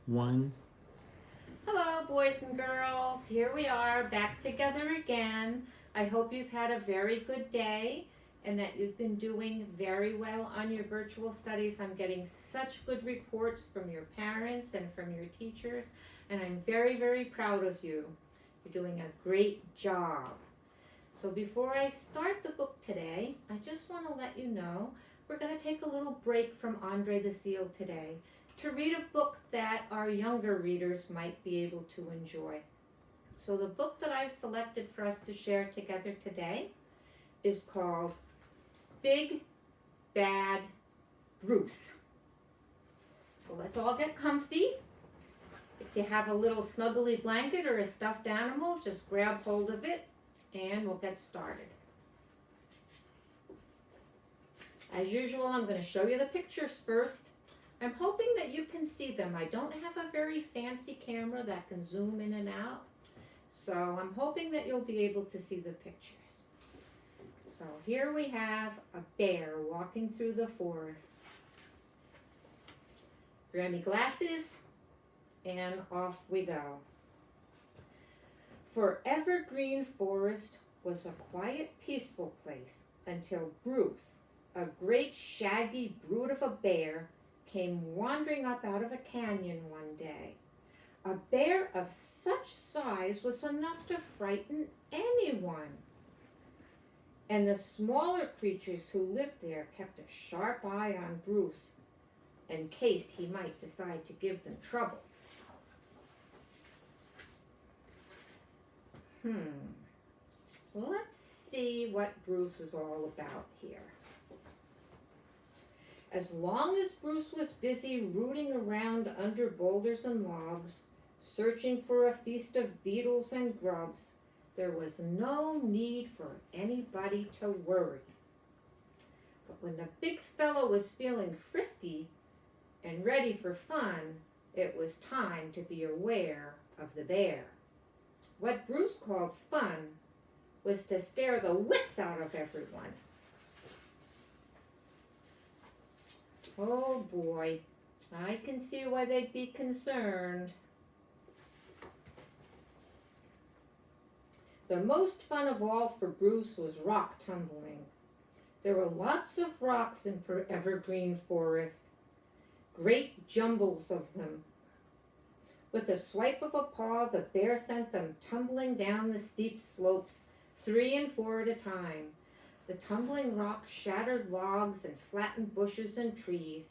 One. Hello, boys and girls. Here we are back together again. I hope you've had a very good day and that you've been doing very well on your virtual studies. I'm getting such good reports from your parents and from your teachers, and I'm very, very proud of you. You're doing a great job. So before I start the book today, I just want to let you know we're going to take a little break from Andre the Seal today to read a book that our younger readers might be able to enjoy. So the book that I've selected for us to share together today is called Big Bad Bruce. So let's all get comfy. If you have a little snuggly blanket or a stuffed animal, just grab hold of it and we'll get started. As usual, I'm going to show you the pictures first. I'm hoping that you can see them. I don't have a very fancy camera that can zoom in and out, so I'm hoping that you'll be able to see the pictures. So here we have a bear walking through the forest. Grammie glasses, and off we go. For Evergreen Forest was a quiet, peaceful place until Bruce, a great shaggy brute of a bear, came wandering up out of a canyon one day. A bear of such size was enough to frighten anyone. And the smaller creatures who lived there kept a sharp eye on Bruce in case he might decide to give them trouble. Let's see what Bruce is all about here. As long as Bruce was busy rooting around under boulders and logs, searching for a feast of beetles and grubs, there was no need for anybody to worry. But when the big fellow was feeling frisky and ready for fun, it was time to be aware of the bear. What Bruce called fun was to scare the wits out of everyone. Oh boy, I can see why they'd be concerned. The most fun of all for Bruce was rock tumbling. There were lots of rocks in Evergreen Forest, great jumbles of them. With a swipe of a paw, the bear sent them tumbling down the steep slopes, 3 and 4 at a time. The tumbling rocks shattered logs and flattened bushes and trees,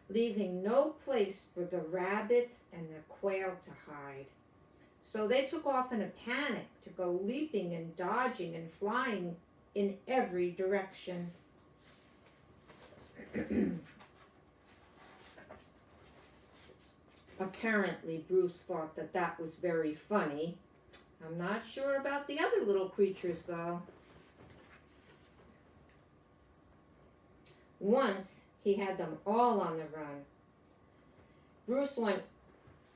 leaving no place for the rabbits and the quail to hide. So they took off in a panic to go leaping and dodging and flying in every direction. Apparently, Bruce thought that that was very funny. I'm not sure about the other little creatures, though. Once, he had them all on the run. Bruce went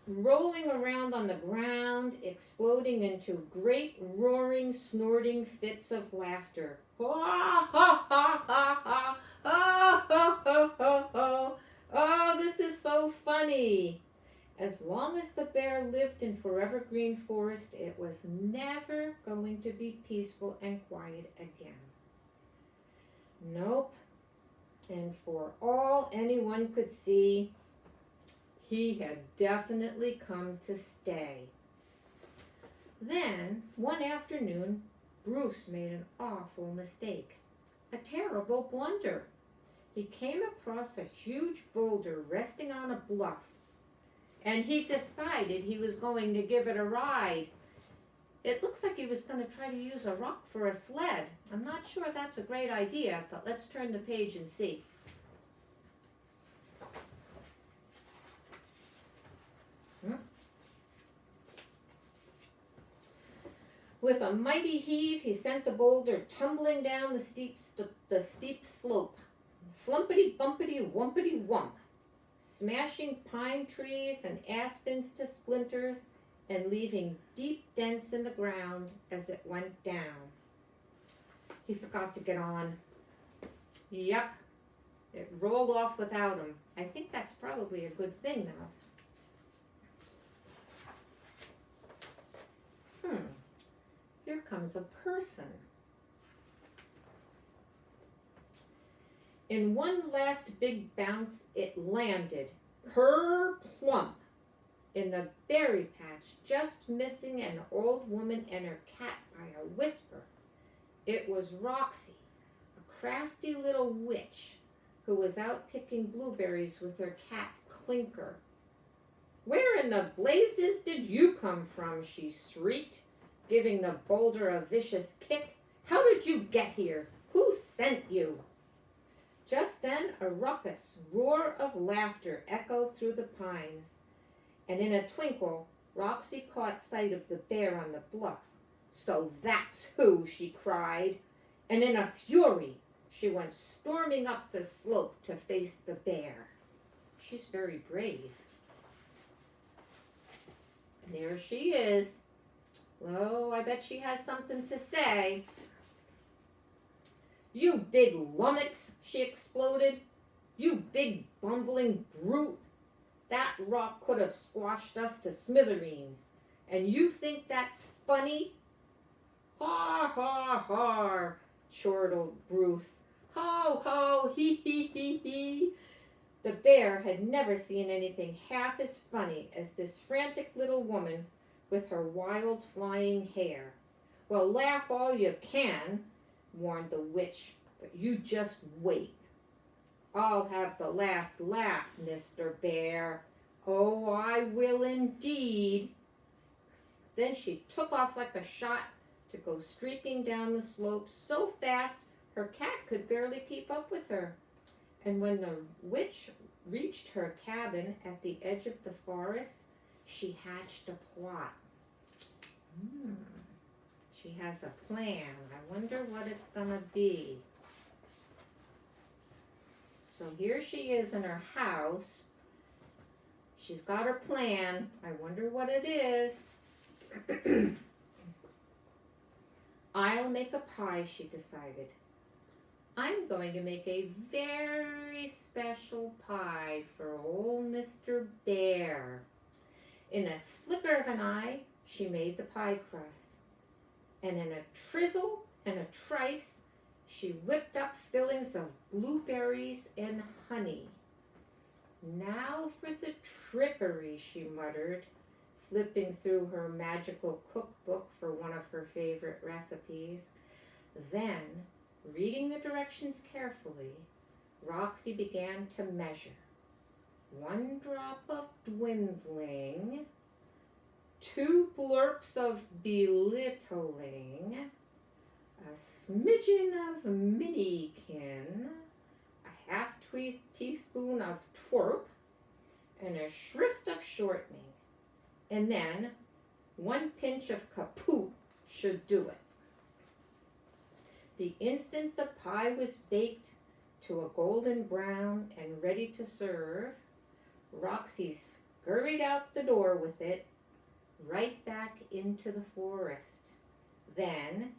rolling around on the ground, exploding into great roaring, snorting fits of laughter. Ha ha ha ha ha! Oh, ho, ho, ho, ho. Oh, this is so funny! As long as the bear lived in Evergreen Forest, it was never going to be peaceful and quiet again. Nope. And for all anyone could see, he had definitely come to stay. Then, one afternoon, Bruce made an awful mistake, a terrible blunder. He came across a huge boulder resting on a bluff, and he decided he was going to give it a ride. It looks like he was going to try to use a rock for a sled. I'm not sure that's a great idea, but let's turn the page and see. With a mighty heave, he sent the boulder tumbling down the steep slope. Flumpity bumpity wumpity wump, smashing pine trees and aspens to splinters and leaving deep dents in the ground as it went down. He forgot to get on. Yuck, it rolled off without him. I think that's probably a good thing, though. becomes a person. In one last big bounce, it landed, ker-plump, in the berry patch, just missing an old woman and her cat by a whisper. It was Roxy, a crafty little witch, who was out picking blueberries with her cat Clinker. "Where in the blazes did you come from?" she shrieked, giving the boulder a vicious kick. "How did you get here? Who sent you?" Just then a raucous roar of laughter echoed through the pines, and in a twinkle Roxy caught sight of the bear on the bluff. "So that's who!" she cried, and in a fury she went storming up the slope to face the bear. She's very brave. There she is. Oh, I bet she has something to say. "You big lummox," she exploded. "You big bumbling brute. That rock could have squashed us to smithereens. And you think that's funny?" "Ha, ha, ha," chortled Bruce. "Ho, ho, hee, hee, hee, hee." The bear had never seen anything half as funny as this frantic little woman with her wild flying hair. "Well, laugh all you can," warned the witch, "but you just wait. I'll have the last laugh, Mr. Bear. Oh, I will indeed." Then she took off like a shot to go streaking down the slope so fast her cat could barely keep up with her. And when the witch reached her cabin at the edge of the forest, she hatched a plot. She has a plan. I wonder what it's gonna be. So here she is in her house. She's got her plan. I wonder what it is. "I'll make a pie," she decided. "I'm going to make a very special pie for old Mr. Bear." In a flicker of an eye, she made the pie crust. And in a trizzle and a trice, she whipped up fillings of blueberries and honey. "Now for the trickery," she muttered, flipping through her magical cookbook for one of her favorite recipes. Then, reading the directions carefully, Roxy began to measure. 1 drop of dwindling, 2 blurps of belittling, a smidgen of minikin, a half teaspoon of twerp, and a shrift of shortening. And then 1 pinch of kaput should do it. The instant the pie was baked to a golden brown and ready to serve, Roxy scurried out the door with it, right back into the forest. Then,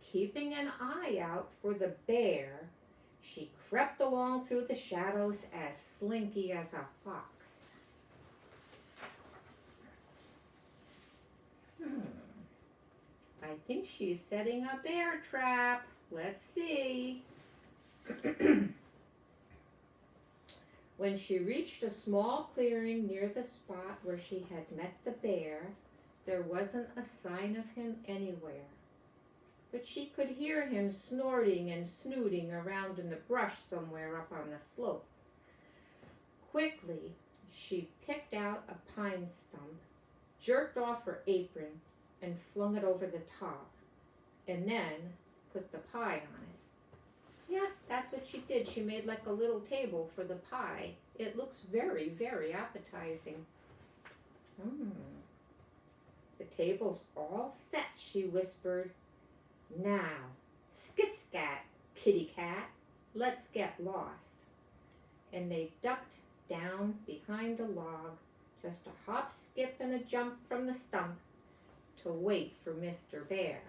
keeping an eye out for the bear, she crept along through the shadows as slinky as a fox. I think she's setting a bear trap. Let's see. When she reached a small clearing near the spot where she had met the bear, there wasn't a sign of him anywhere. But she could hear him snorting and snooting around in the brush somewhere up on the slope. Quickly, she picked out a pine stump, jerked off her apron, and flung it over the top, and then put the pie on it. Yeah, that's what she did. She made like a little table for the pie. It looks very, very appetizing. The table's all set, she whispered. Now, skit-scat, kitty cat, let's get lost. And they ducked down behind a log, just a hop, skip, and a jump from the stump to wait for Mr. Bear.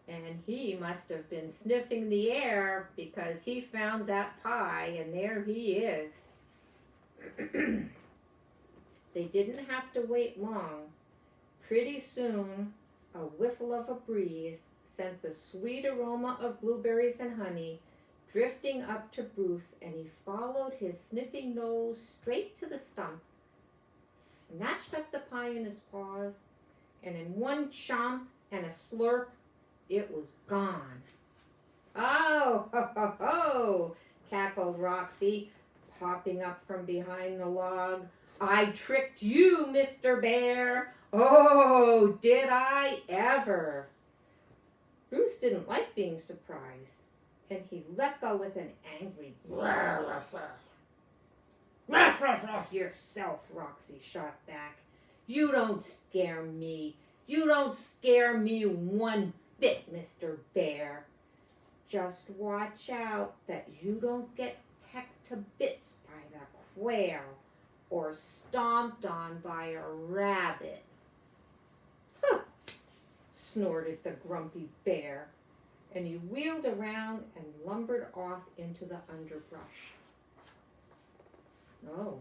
And he must have been sniffing the air because he found that pie, and there he is. They didn't have to wait long. Pretty soon, a whiffle of a breeze sent the sweet aroma of blueberries and honey drifting up to Bruce, and he followed his sniffing nose straight to the stump, snatched up the pie in his paws, and in one chomp and a slurp, it was gone. Oh, ho, ho, ho, cackled Roxy, popping up from behind the log. I tricked you, Mr. Bear. Oh, did I ever? Bruce didn't like being surprised, and he let go with an angry ruff yourself, Roxy shot back. You don't scare me. You don't scare me one bit, Mr. Bear. Just watch out that you don't get pecked to bits by the quail or stomped on by a rabbit. Huh, snorted the grumpy bear, and he wheeled around and lumbered off into the underbrush. Oh,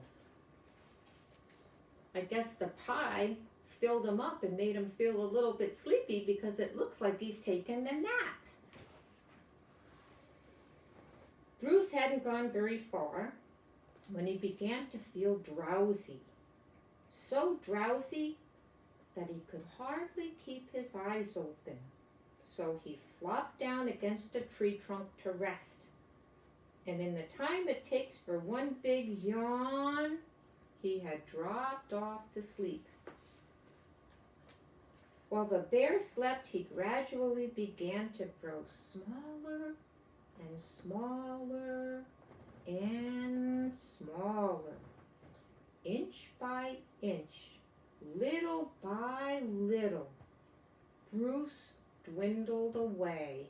I guess the pie filled him up and made him feel a little bit sleepy because it looks like he's taken a nap. Bruce hadn't gone very far when he began to feel drowsy. So drowsy that he could hardly keep his eyes open. So he flopped down against a tree trunk to rest. And in the time it takes for one big yawn, he had dropped off to sleep. While the bear slept, he gradually began to grow smaller and smaller and smaller, inch by inch, little by little. Bruce dwindled away.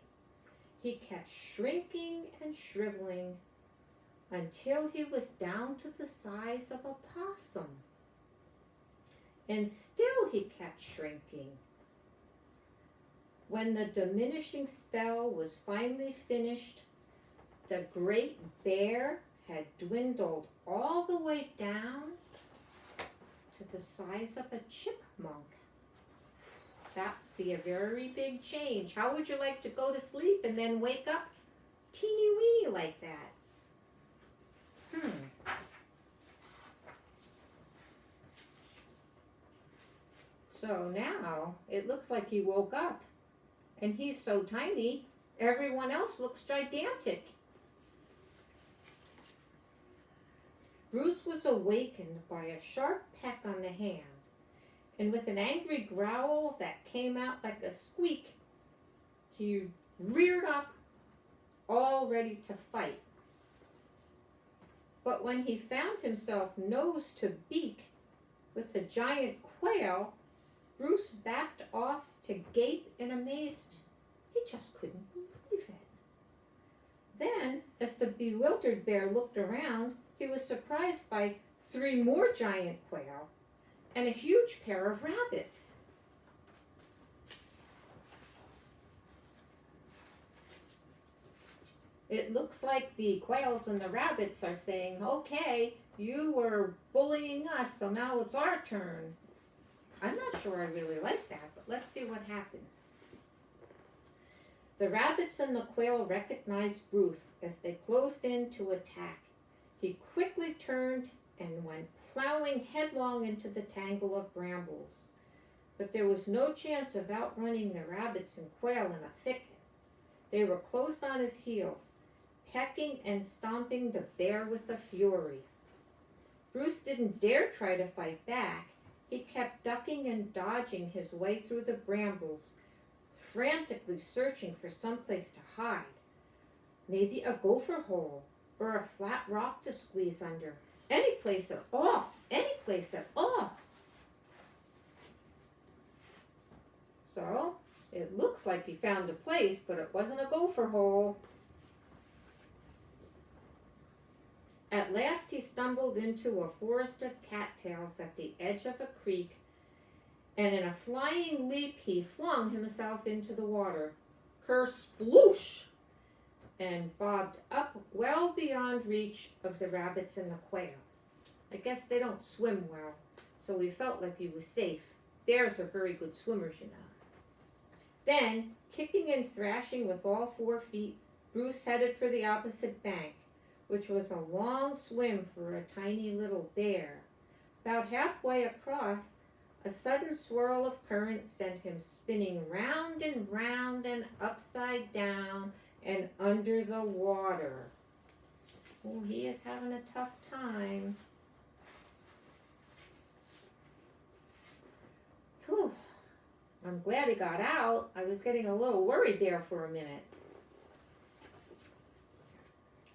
He kept shrinking and shriveling until he was down to the size of a possum. And still he kept shrinking. When the diminishing spell was finally finished, the great bear had dwindled all the way down to the size of a chipmunk. That would be a very big change. How would you like to go to sleep and then wake up teeny weeny like that? So now it looks like he woke up, and he's so tiny, everyone else looks gigantic. Bruce was awakened by a sharp peck on the hand, and with an angry growl that came out like a squeak, he reared up, all ready to fight. But when he found himself nose to beak with the giant quail, Bruce backed off to gape in amazement. He just couldn't believe it. Then, as the bewildered bear looked around, he was surprised by 3 more giant quail and a huge pair of rabbits. It looks like the quails and the rabbits are saying, okay, you were bullying us, so now it's our turn. I'm not sure I really like that, but let's see what happens. The rabbits and the quail recognized Bruce as they closed in to attack. He quickly turned and went plowing headlong into the tangle of brambles. But there was no chance of outrunning the rabbits and quail in a thicket. They were close on his heels, pecking and stomping the bear with a fury. Bruce didn't dare try to fight back. He kept ducking and dodging his way through the brambles, frantically searching for some place to hide. Maybe a gopher hole or a flat rock to squeeze under. Any place at all. Any place at all. So, it looks like he found a place, but it wasn't a gopher hole. At last he stumbled into a forest of cattails at the edge of a creek, and in a flying leap he flung himself into the water. Kersploosh! And bobbed up well beyond reach of the rabbits and the quail. I guess they don't swim well, so he felt like he was safe. Bears are very good swimmers, you know. Then, kicking and thrashing with all 4 feet, Bruce headed for the opposite bank, which was a long swim for a tiny little bear. About halfway across, a sudden swirl of current sent him spinning round and upside down and under the water. Oh, he is having a tough time. Whew. I'm glad he got out. I was getting a little worried there for a minute.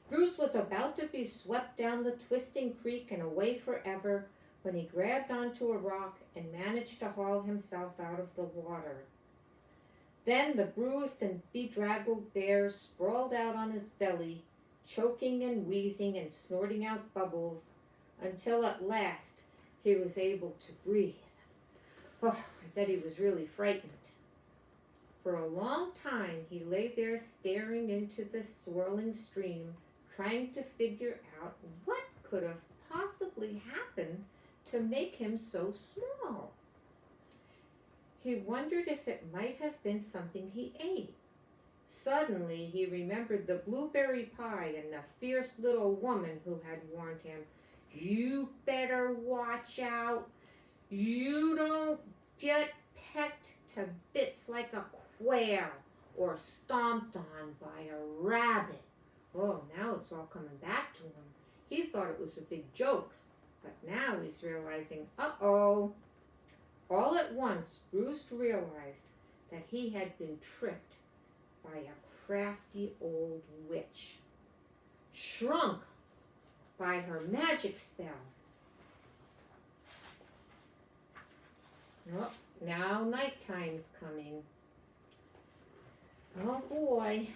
Bruce was about to be swept down the twisting creek and away forever when he grabbed onto a rock and managed to haul himself out of the water. Then the bruised and bedraggled bear sprawled out on his belly, choking and wheezing and snorting out bubbles, until at last he was able to breathe. Oh, I bet he was really frightened. For a long time he lay there staring into the swirling stream, trying to figure out what could have possibly happened to make him so small. He wondered if it might have been something he ate. Suddenly he remembered the blueberry pie and the fierce little woman who had warned him, "You better watch out. You don't get pecked to bits like a quail or stomped on by a rabbit." Oh, now it's all coming back to him. He thought it was a big joke, but now he's realizing, uh-oh. All at once, Bruce realized that he had been tricked by a crafty old witch, shrunk by her magic spell. Oh, now nighttime's coming. Oh boy.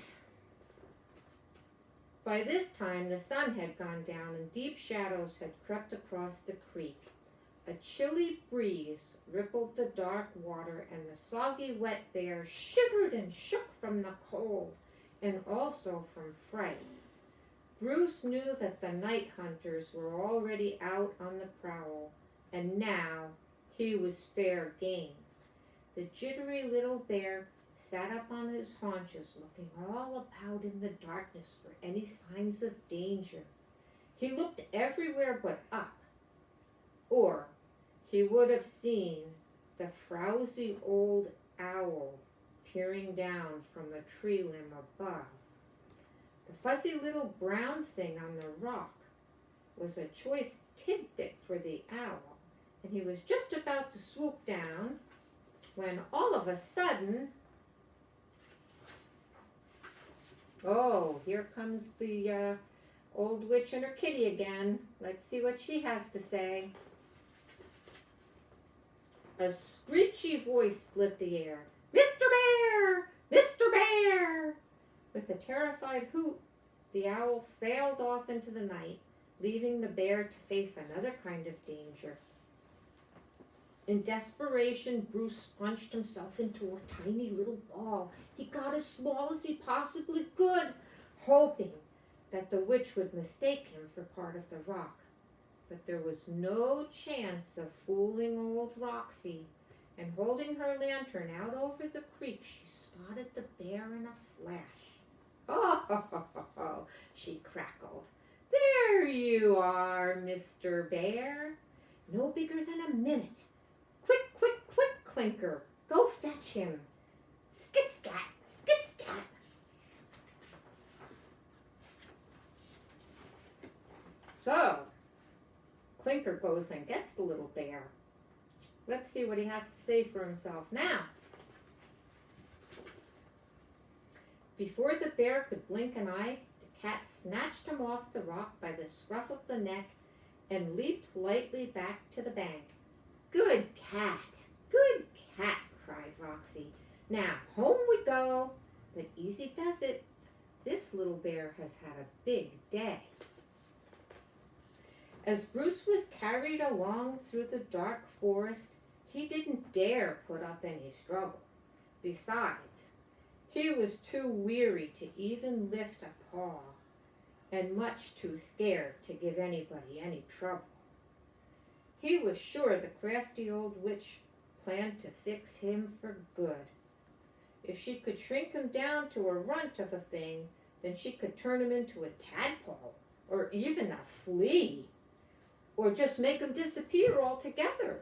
By this time the sun had gone down and deep shadows had crept across the creek. A chilly breeze rippled the dark water, and the soggy wet bear shivered and shook from the cold and also from fright. Bruce knew that the night hunters were already out on the prowl, and now he was fair game. The jittery little bear sat up on his haunches, looking all about in the darkness for any signs of danger. He looked everywhere but up, or he would have seen the frowsy old owl peering down from a tree limb above. The fuzzy little brown thing on the rock was a choice tidbit for the owl, and he was just about to swoop down when all of a sudden, oh, here comes the old witch and her kitty again. Let's see what she has to say. A screechy voice split the air. "Mr. Bear! Mr. Bear!" With a terrified hoot, the owl sailed off into the night, leaving the bear to face another kind of danger. In desperation, Bruce scrunched himself into a tiny little ball. He got as small as he possibly could, hoping that the witch would mistake him for part of the rock. But there was no chance of fooling old Roxy, and holding her lantern out over the creek, she spotted the bear in a flash. "Oh," she crackled. "There you are, Mr. Bear. No bigger than a minute. Quick, quick, quick, Clinker. Go fetch him. Skit-scat, skit-scat." So, Clinker goes and gets the little bear. Let's see what he has to say for himself now. Before the bear could blink an eye, the cat snatched him off the rock by the scruff of the neck and leaped lightly back to the bank. Good cat, cried Roxy. "Now, home we go, but easy does it. This little bear has had a big day." As Bruce was carried along through the dark forest, he didn't dare put up any struggle. Besides, he was too weary to even lift a paw, and much too scared to give anybody any trouble. He was sure the crafty old witch planned to fix him for good. If she could shrink him down to a runt of a thing, then she could turn him into a tadpole, or even a flea, or just make him disappear altogether.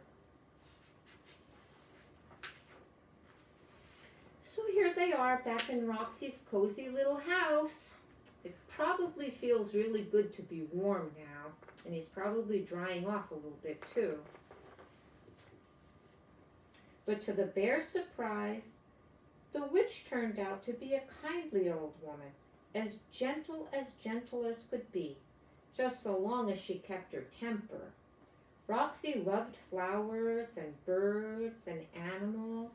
So here they are back in Roxy's cozy little house. It probably feels really good to be warm now, and he's probably drying off a little bit too. But to the bear's surprise, the witch turned out to be a kindly old woman, as gentle as could be, just so long as she kept her temper. Roxy loved flowers and birds and animals,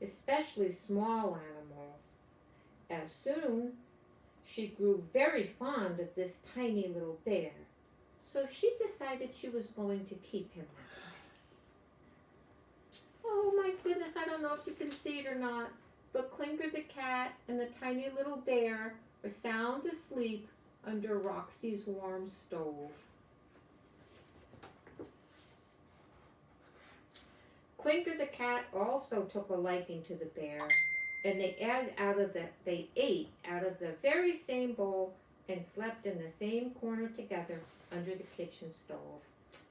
especially small animals. As soon, she grew very fond of this tiny little bear, so she decided she was going to keep him that way. Oh my goodness, I don't know if you can see it or not, but Clinker the cat and the tiny little bear were sound asleep under Roxy's warm stove. Clinker the cat also took a liking to the bear, and they ate out of the very same bowl and slept in the same corner together under the kitchen stove.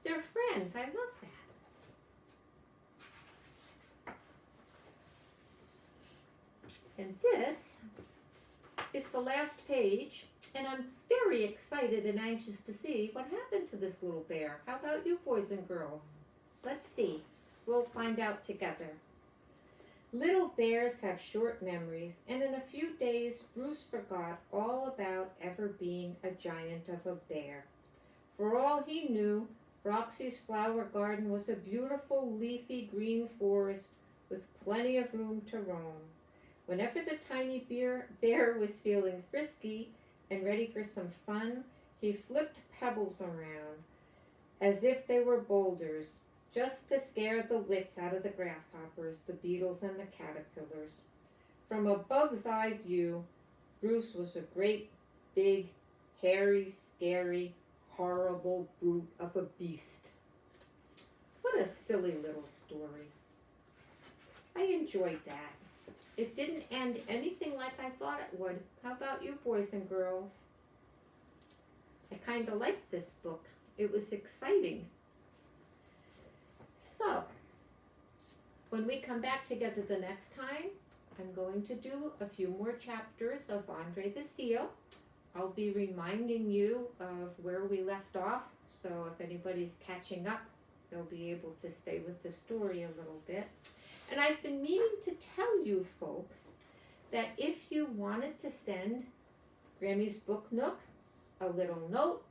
They're friends. I love that. And this is the last page, and I'm very excited and anxious to see what happened to this little bear. How about you, boys and girls? Let's see. We'll find out together. Little bears have short memories, and in a few days, Bruce forgot all about ever being a giant of a bear. For all he knew, Roxy's flower garden was a beautiful, leafy green forest with plenty of room to roam. Whenever the tiny bear was feeling frisky and ready for some fun, he flipped pebbles around as if they were boulders, just to scare the wits out of the grasshoppers, the beetles, and the caterpillars. From a bug's eye view, Bruce was a great, big, hairy, scary, horrible brute of a beast. What a silly little story. I enjoyed that. It didn't end anything like I thought it would. How about you, boys and girls? I kind of liked this book. It was exciting. So, when we come back together the next time, I'm going to do a few more chapters of Andre the Seal. I'll be reminding you of where we left off, so if anybody's catching up, they'll be able to stay with the story a little bit. And I've been meaning to tell you folks that if you wanted to send Grammie's Book Nook a little note,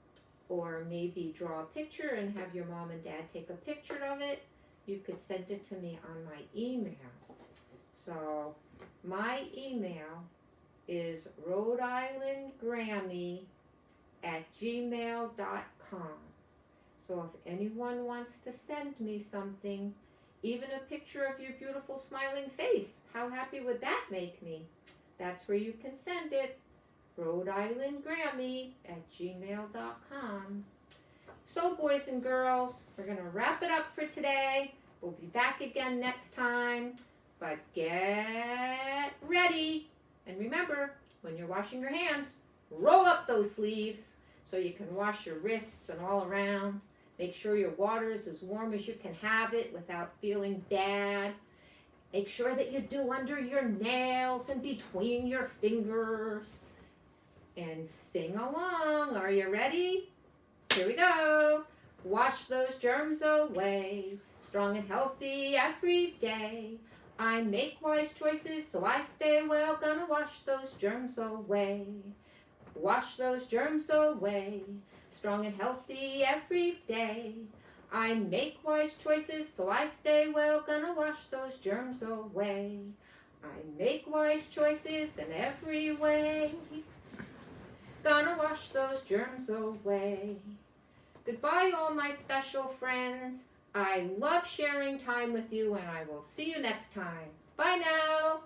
or maybe draw a picture and have your mom and dad take a picture of it, you could send it to me on my email. So my email is rhodeislandgrammie@gmail.com. So if anyone wants to send me something, even a picture of your beautiful smiling face, how happy would that make me? That's where you can send it, rhodeislandgrammie@gmail.com. So boys and girls, we're going to wrap it up for today. We'll be back again next time, but get ready. And remember, when you're washing your hands, roll up those sleeves so you can wash your wrists and all around. Make sure your water is as warm as you can have it without feeling bad. Make sure that you do under your nails and between your fingers. And sing along. Are you ready? Here we go. Wash those germs away. Strong and healthy every day. I make wise choices so I stay well. Gonna wash those germs away. Wash those germs away. Strong and healthy every day. I make wise choices so I stay well. Gonna wash those germs away. I make wise choices in every way. Gonna wash those germs away. Goodbye, all my special friends. I love sharing time with you, and I will see you next time. Bye now.